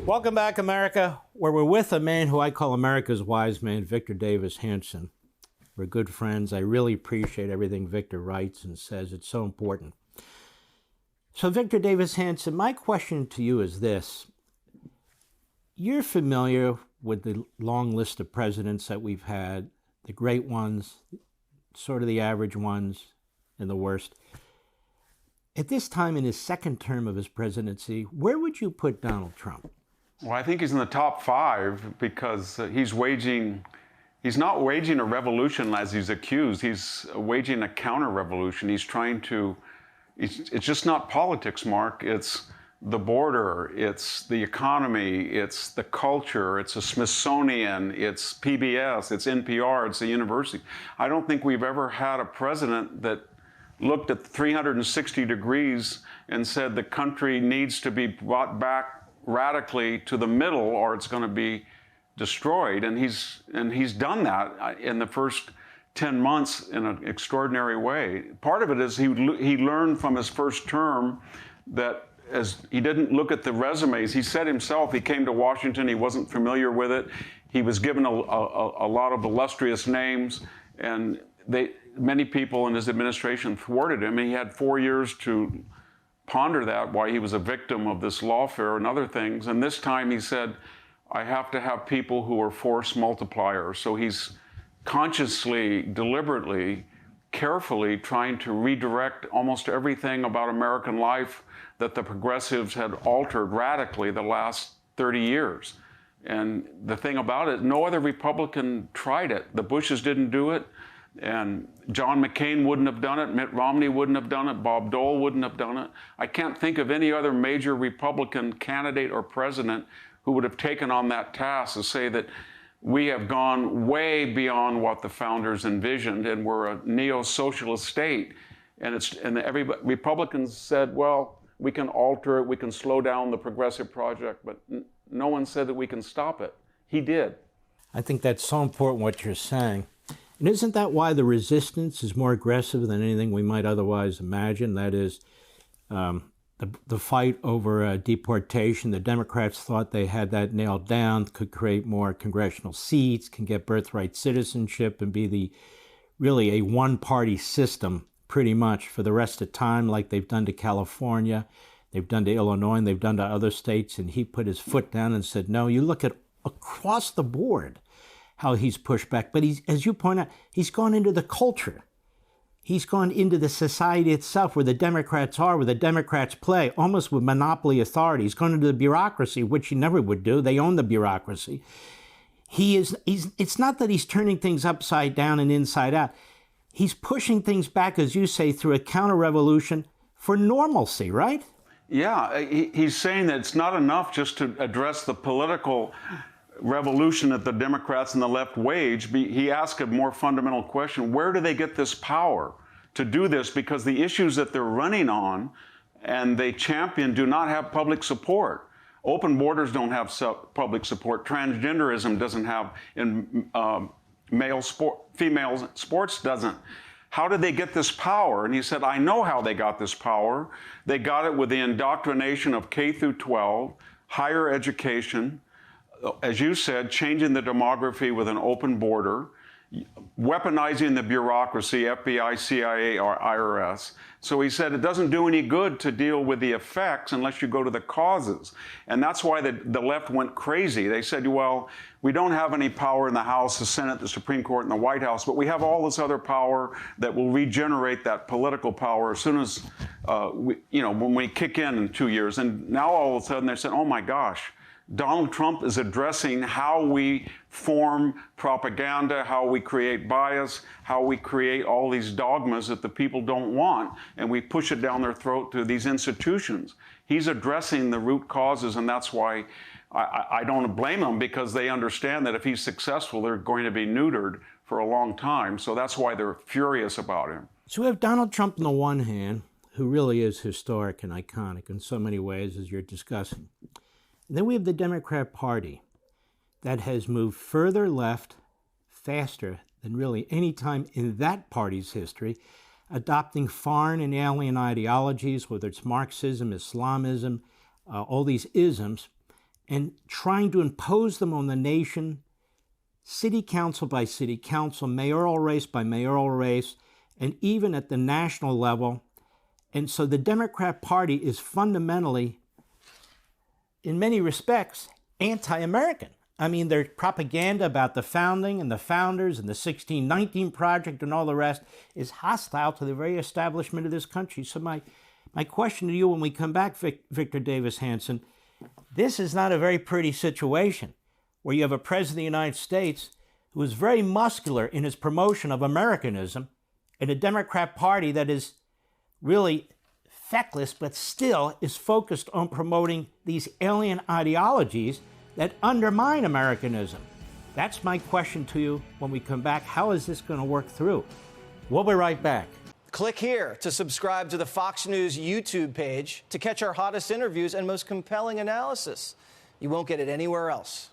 Welcome back, America, where we're with a man who I call America's wise man, Victor Davis Hanson. We're good friends. I really appreciate everything Victor writes and says. It's so important. So, Victor Davis Hanson, my question to you is this. You're familiar with the long list of presidents that we've had, the great ones, sort of the average ones, and the worst. At this time in his second term of his presidency, where would you put Donald Trump? Well, I think he's in the top 5 because he's not waging a revolution as he's accused. He's waging a counter-revolution. He's trying to, it's just not politics, Mark. It's the border, it's the economy, it's the culture, it's the Smithsonian, it's PBS, it's NPR, it's the university. I don't think we've ever had a president that looked at 360 degrees and said the country needs to be brought back radically to the middle or it's going to be destroyed. And he's done that in the first 10 months in an extraordinary way. Part of it is he learned from his first term that as he didn't look at the resumes. He said himself, he came to Washington, he wasn't familiar with it. He was given a lot of illustrious names, and many people in his administration thwarted him. He had 4 years to ponder that, why he was a victim of this lawfare and other things. And this time he said, I have to have people who are force multipliers. So he's consciously, deliberately, carefully trying to redirect almost everything about American life that the progressives had altered radically the last 30 years. And the thing about it, no other Republican tried it. The Bushes didn't do it. And John McCain wouldn't have done it, Mitt Romney wouldn't have done it, Bob Dole wouldn't have done it. I can't think of any other major Republican candidate or president who would have taken on that task to say that we have gone way beyond what the founders envisioned and we're a neo-socialist state. And Republicans said, well, we can alter it, we can slow down the progressive project, but no one said that we can stop it. He did. I think that's so important what you're saying. And isn't that why the resistance is more aggressive than anything we might otherwise imagine? That is, the fight over deportation. The Democrats thought they had that nailed down, could create more congressional seats, can get birthright citizenship, and be really a one-party system pretty much for the rest of time, like they've done to California, they've done to Illinois, and they've done to other states. And he put his foot down and said, no, you look at across the board how he's pushed back. But as you point out, he's gone into the culture. He's gone into the society itself, where the Democrats are, where the Democrats play, almost with monopoly authority. He's gone into the bureaucracy, which he never would do. They own the bureaucracy. It's not that he's turning things upside down and inside out. He's pushing things back, as you say, through a counter-revolution for normalcy, right? Yeah, he's saying that it's not enough just to address the political revolution that the Democrats and the left wage. He asked a more fundamental question: where do they get this power to do this? Because the issues that they're running on and they champion do not have public support. Open borders don't have public support. Transgenderism doesn't have, in female sports doesn't. How did they get this power? And he said, I know how they got this power. They got it with the indoctrination of K through 12, higher education, as you said, changing the demography with an open border, weaponizing the bureaucracy, FBI, CIA, or IRS. So he said it doesn't do any good to deal with the effects unless you go to the causes. And that's why the left went crazy. They said, well, we don't have any power in the House, the Senate, the Supreme Court, and the White House, but we have all this other power that will regenerate that political power as soon as, when we kick in 2 years. And now all of a sudden they said, oh my gosh, Donald Trump is addressing how we form propaganda, how we create bias, how we create all these dogmas that the people don't want, and we push it down their throat to these institutions. He's addressing the root causes, and that's why I don't blame them, because they understand that if he's successful, they're going to be neutered for a long time. So that's why they're furious about him. So we have Donald Trump on the one hand, who really is historic and iconic in so many ways, as you're discussing. And then we have the Democrat Party that has moved further left faster than really any time in that party's history, adopting foreign and alien ideologies, whether it's Marxism, Islamism, all these isms. and trying to impose them on the nation, city council by city council, mayoral race by mayoral race, and even at the national level. And so the Democrat Party is fundamentally, in many respects, anti-American. I mean, their propaganda about the founding and the founders and the 1619 Project and all the rest is hostile to the very establishment of this country. So my question to you when we come back, Victor Davis Hanson, this is not a very pretty situation where you have a president of the United States who is very muscular in his promotion of Americanism and a Democrat Party that is really feckless, but still is focused on promoting these alien ideologies that undermine Americanism. That's my question to you when we come back. How is this going to work through? We'll be right back. Click here to subscribe to the Fox News YouTube page to catch our hottest interviews and most compelling analysis. You won't get it anywhere else.